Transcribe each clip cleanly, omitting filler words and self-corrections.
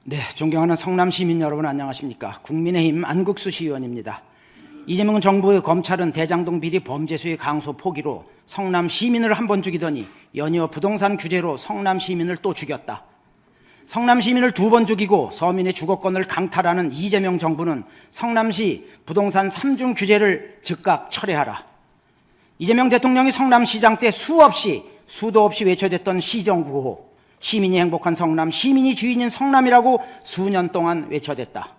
네, 존경하는 성남 시민 여러분 안녕하십니까. 국민의힘 안국수 시의원입니다. 이재명 정부의 검찰은 대장동 비리 범죄수의 강소 포기로 성남 시민을 한 번 죽이더니 연이어 부동산 규제로 성남 시민을 또 죽였다. 성남 시민을 두 번 죽이고 서민의 주거권을 강탈하는 이재명 정부는 성남시 부동산 3중 규제를 즉각 철회하라. 이재명 대통령이 성남시장 때 수도 없이 외쳐댔던 시정구호, 시민이 행복한 성남, 시민이 주인인 성남이라고 수년 동안 외쳐댔다.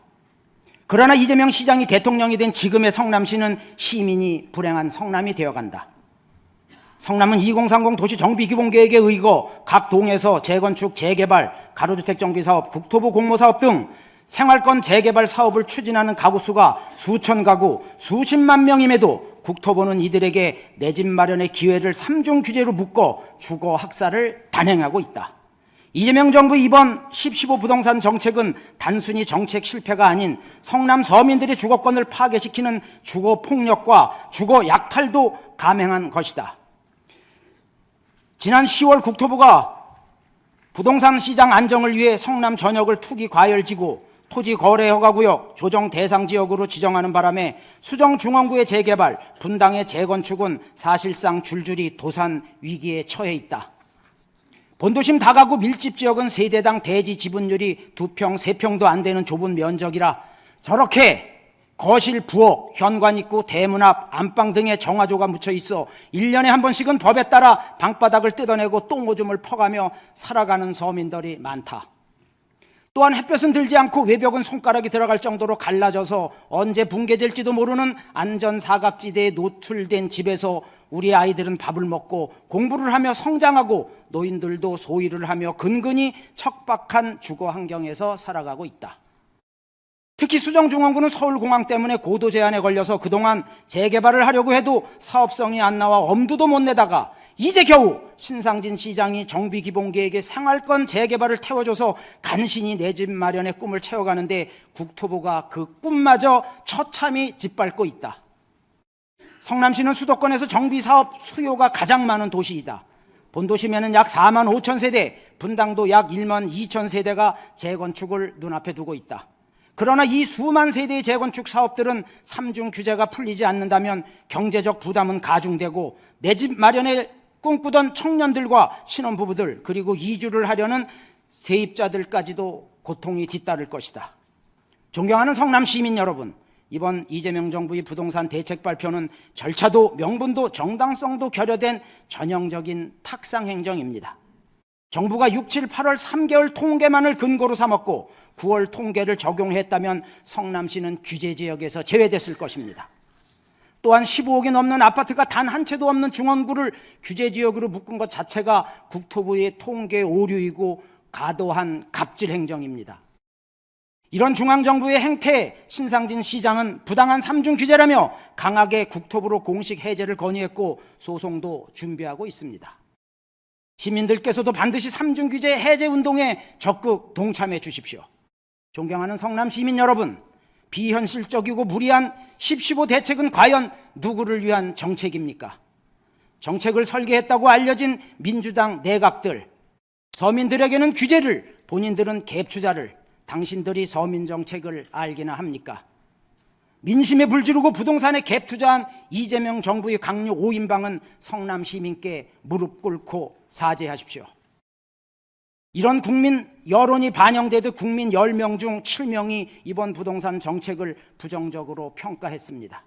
그러나 이재명 시장이 대통령이 된 지금의 성남시는 시민이 불행한 성남이 되어간다. 성남은 2030 도시정비기본계획에 의거 각 동에서 재건축, 재개발, 가로주택 정비사업, 국토부 공모사업 등 생활권 재개발 사업을 추진하는 가구 수가 수천 가구, 수십만 명임에도 국토부는 이들에게 내 집 마련의 기회를 3중 규제로 묶어 주거 학살을 단행하고 있다. 이재명 정부 이번 10.15 부동산 정책은 단순히 정책 실패가 아닌 성남 서민들의 주거권을 파괴시키는 주거 폭력과 주거 약탈도 감행한 것이다. 지난 10월 국토부가 부동산 시장 안정을 위해 성남 전역을 투기 과열지구, 토지 거래 허가구역, 조정 대상 지역으로 지정하는 바람에 수정중원구의 재개발, 분당의 재건축은 사실상 줄줄이 도산 위기에 처해 있다. 본도심 다가구 밀집 지역은 세대당 대지 지분율이 2평, 3평도 안 되는 좁은 면적이라 저렇게 거실, 부엌, 현관 입구, 대문 앞, 안방 등에 정화조가 묻혀 있어 1년에 한 번씩은 법에 따라 방바닥을 뜯어내고 똥오줌을 퍼가며 살아가는 서민들이 많다. 또한 햇볕은 들지 않고 외벽은 손가락이 들어갈 정도로 갈라져서 언제 붕괴될지도 모르는 안전사각지대에 노출된 집에서 우리 아이들은 밥을 먹고 공부를 하며 성장하고 노인들도 소일을 하며 근근히 척박한 주거 환경에서 살아가고 있다. 특히 수정중원구는 서울공항 때문에 고도 제한에 걸려서 그동안 재개발을 하려고 해도 사업성이 안 나와 엄두도 못 내다가 이제 겨우 신상진 시장이 정비기본계획에 생활권 재개발을 태워줘서 간신히 내 집 마련의 꿈을 채워가는데 국토부가 그 꿈마저 처참히 짓밟고 있다. 성남시는 수도권에서 정비사업 수요가 가장 많은 도시이다. 본도심에는 약 4만 5천 세대, 분당도 약 1만 2천 세대가 재건축을 눈앞에 두고 있다. 그러나 이 수만 세대의 재건축 사업들은 3중 규제가 풀리지 않는다면 경제적 부담은 가중되고 내 집 마련을 꿈꾸던 청년들과 신혼부부들 그리고 이주를 하려는 세입자들까지도 고통이 뒤따를 것이다. 존경하는 성남 시민 여러분, 이번 이재명 정부의 부동산 대책 발표는 절차도 명분도 정당성도 결여된 전형적인 탁상 행정입니다. 정부가 6, 7, 8월 3개월 통계만을 근거로 삼았고 9월 통계를 적용했다면 성남시는 규제 지역에서 제외됐을 것입니다. 또한 15억이 넘는 아파트가 단 한 채도 없는 중원구를 규제 지역으로 묶은 것 자체가 국토부의 통계 오류이고 과도한 갑질 행정입니다. 이런 중앙정부의 행태에 신상진 시장은 부당한 3중 규제라며 강하게 국토부로 공식 해제를 건의했고 소송도 준비하고 있습니다. 시민들께서도 반드시 3중 규제 해제 운동에 적극 동참해 주십시오. 존경하는 성남 시민 여러분, 비현실적이고 무리한 10.15 대책은 과연 누구를 위한 정책입니까? 정책을 설계했다고 알려진 민주당 내각들, 서민들에게는 규제를, 본인들은 갭투자를, 당신들이 서민 정책을 알기나 합니까? 민심에 불지르고 부동산에 갭투자한 이재명 정부의 강요 5인방은 성남 시민께 무릎 꿇고 사죄하십시오. 이런 국민 여론이 반영되듯 국민 10명 중 7명이 이번 부동산 정책을 부정적으로 평가했습니다.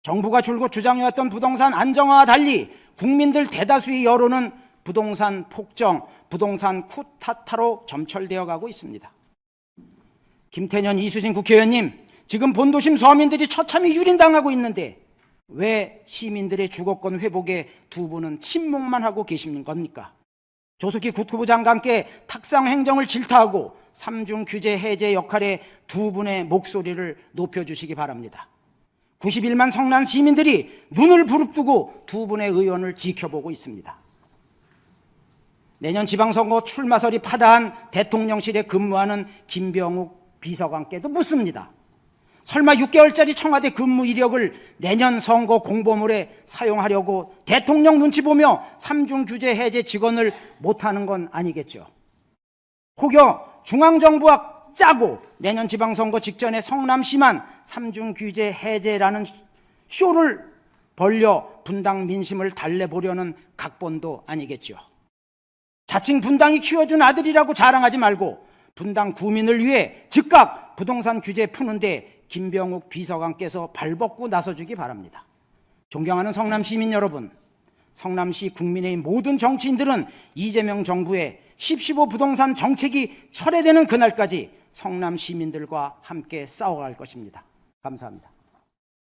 정부가 줄곧 주장해왔던 부동산 안정화와 달리 국민들 대다수의 여론은 부동산 폭정, 부동산 쿠타타로 점철되어 가고 있습니다. 김태년, 이수진 국회의원님, 지금 본도심 서민들이 처참히 유린당하고 있는데 왜 시민들의 주거권 회복에 두 분은 침묵만 하고 계시는 겁니까? 조석희 국토부 장관께 탁상 행정을 질타하고 3중 규제 해제 역할에 두 분의 목소리를 높여주시기 바랍니다. 91만 성남 시민들이 눈을 부릅뜨고 두 분의 의원을 지켜보고 있습니다. 내년 지방선거 출마설이 파다한 대통령실에 근무하는 김병욱 비서관께도 묻습니다. 설마 6개월짜리 청와대 근무 이력을 내년 선거 공보물에 사용하려고 대통령 눈치 보며 3중 규제 해제 직원을 못하는 건 아니겠죠. 혹여 중앙정부와 짜고 내년 지방선거 직전에 성남시만 삼중 규제 해제라는 쇼를 벌려 분당 민심을 달래보려는 각본도 아니겠죠. 자칭 분당이 키워준 아들이라고 자랑하지 말고 분당 구민을 위해 즉각 부동산 규제 푸는데 김병욱 비서관께서 발벗고 나서주기 바랍니다. 존경하는 성남 시민 여러분, 성남시 국민의힘 모든 정치인들은 이재명 정부의 10.15 부동산 정책이 철회되는 그날까지 성남 시민들과 함께 싸워갈 것입니다. 감사합니다.